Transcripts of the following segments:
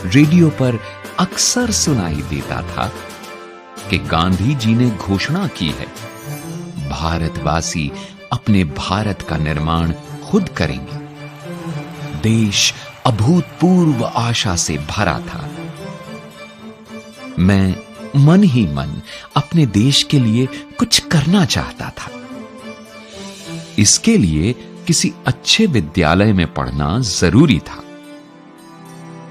Radio पर अक्सर सुनाई देता था कि गांधी जी ने घोषणा की है, भारतवासी अपने भारत का निर्माण खुद करेंगे। देश अभूतपूर्व आशा से भरा था। मैं मन ही मन अपने देश के लिए कुछ करना चाहता था। इसके लिए किसी अच्छे विद्यालय में पढ़ना जरूरी था,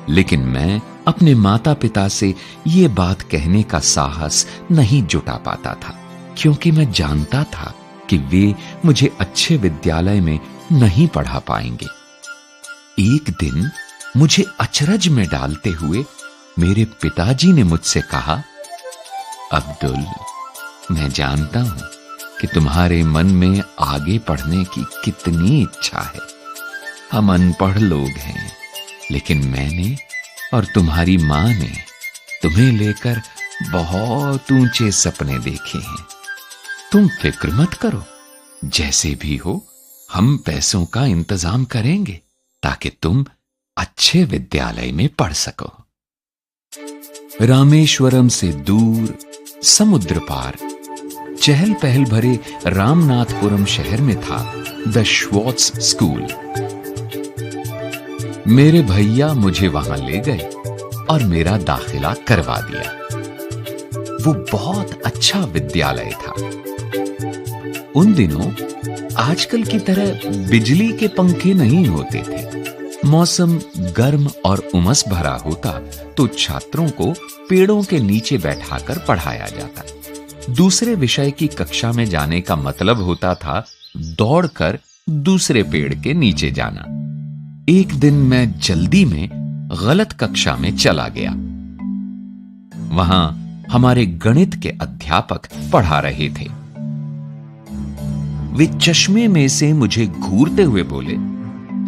लेकिन मैं अपने माता पिता से यह बात कहने का साहस नहीं जुटा पाता था, क्योंकि मैं जानता था कि वे मुझे अच्छे विद्यालय में नहीं पढ़ा पाएंगे। एक दिन मुझे अचरज में डालते हुए मेरे पिताजी ने मुझसे कहा, अब्दुल, मैं जानता हूं कि तुम्हारे मन में आगे पढ़ने की कितनी इच्छा है। हम अनपढ़ लोग हैं, लेकिन मैंने और तुम्हारी मां ने तुम्हें लेकर बहुत ऊंचे सपने देखे हैं। तुम फिक्र मत करो, जैसे भी हो हम पैसों का इंतजाम करेंगे ताकि तुम अच्छे विद्यालय में पढ़ सको। रामेश्वरम से दूर समुद्र पार चहल पहल भरे रामनाथपुरम शहर में था द श्वार्ट्ज स्कूल। मेरे भैया मुझे वहां ले गए और मेरा दाखिला करवा दिया। वो बहुत अच्छा विद्यालय था। उन दिनों आजकल की तरह बिजली के पंखे नहीं होते थे। मौसम गर्म और उमस भरा होता तो छात्रों को पेड़ों के नीचे बैठाकर पढ़ाया जाता। दूसरे विषय की कक्षा में जाने का मतलब होता था दौड़कर दूसरे पेड़ के नीचे जाना। एक दिन मैं जल्दी में गलत कक्षा में चला गया। वहां हमारे गणित के अध्यापक पढ़ा रहे थे। वे चश्मे में से मुझे घूरते हुए बोले,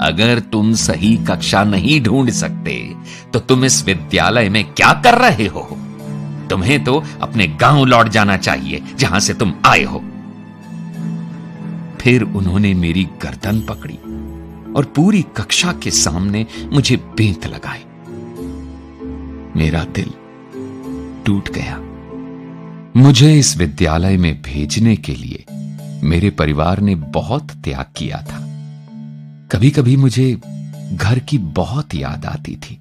अगर तुम सही कक्षा नहीं ढूंढ सकते तो तुम इस विद्यालय में क्या कर रहे हो? तुम्हें तो अपने गांव लौट जाना चाहिए जहां से तुम आए हो। फिर उन्होंने मेरी गर्दन पकड़ी और पूरी कक्षा के सामने मुझे बेंत लगाई। मेरा दिल टूट गया। मुझे इस विद्यालय में भेजने के लिए मेरे परिवार ने बहुत त्याग किया था। कभी कभी मुझे घर की बहुत याद आती थी,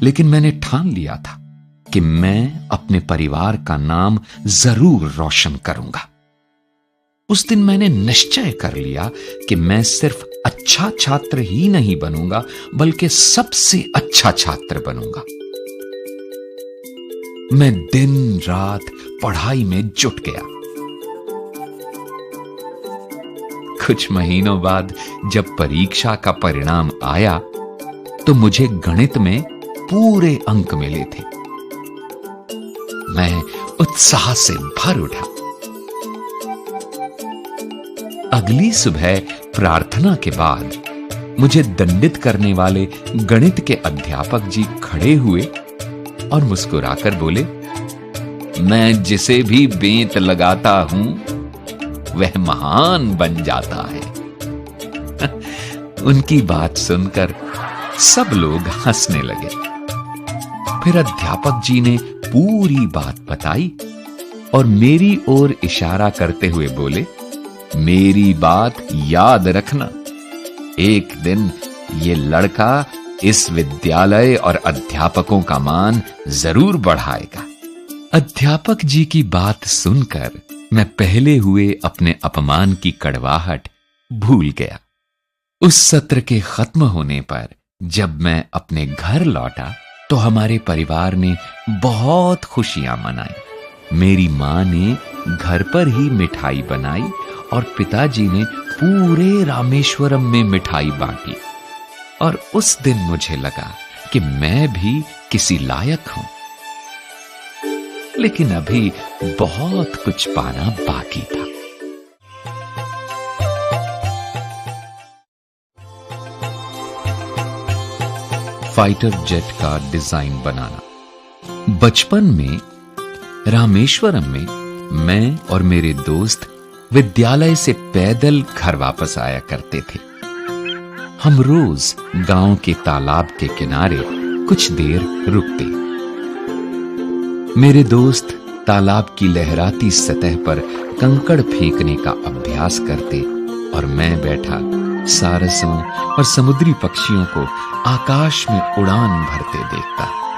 लेकिन मैंने ठान लिया था कि मैं अपने परिवार का नाम जरूर रोशन करूंगा। उस दिन मैंने निश्चय कर लिया कि मैं सिर्फ अच्छा छात्र ही नहीं बनूंगा, बल्कि सबसे अच्छा छात्र बनूंगा। मैं दिन रात पढ़ाई में जुट गया। कुछ महीनों बाद जब परीक्षा का परिणाम आया तो मुझे गणित में पूरे अंक मिले थे। मैं उत्साह से भर उठा। अगली सुबह प्रार्थना के बाद मुझे दंडित करने वाले गणित के अध्यापक जी खड़े हुए और मुस्कुराकर बोले, मैं जिसे भी बेंत लगाता हूं वह महान बन जाता है। उनकी बात सुनकर सब लोग हंसने लगे। फिर अध्यापक जी ने पूरी बात बताई और मेरी ओर इशारा करते हुए बोले, मेरी बात याद रखना, एक दिन ये लड़का इस विद्यालय और अध्यापकों का मान जरूर बढ़ाएगा। अध्यापक जी की बात सुनकर मैं पहले हुए अपने अपमान की कड़वाहट भूल गया। उस सत्र के खत्म होने पर जब मैं अपने घर लौटा तो हमारे परिवार ने बहुत खुशियां मनाई। मेरी मां ने घर पर ही मिठाई बनाई और पिताजी ने पूरे रामेश्वरम में मिठाई बांटी। और उस दिन मुझे लगा कि मैं भी किसी लायक हूं। लेकिन अभी बहुत कुछ पाना बाकी था। फाइटर जेट का डिजाइन बनाना। बचपन में रामेश्वरम में मैं और मेरे दोस्त विद्यालय से पैदल घर वापस आया करते थे। हम रोज गांव के तालाब के किनारे कुछ देर रुकते। मेरे दोस्त तालाब की लहराती सतह पर कंकड़ फेंकने का अभ्यास करते और मैं बैठा सारसों और समुद्री पक्षियों को आकाश में उड़ान भरते देखता।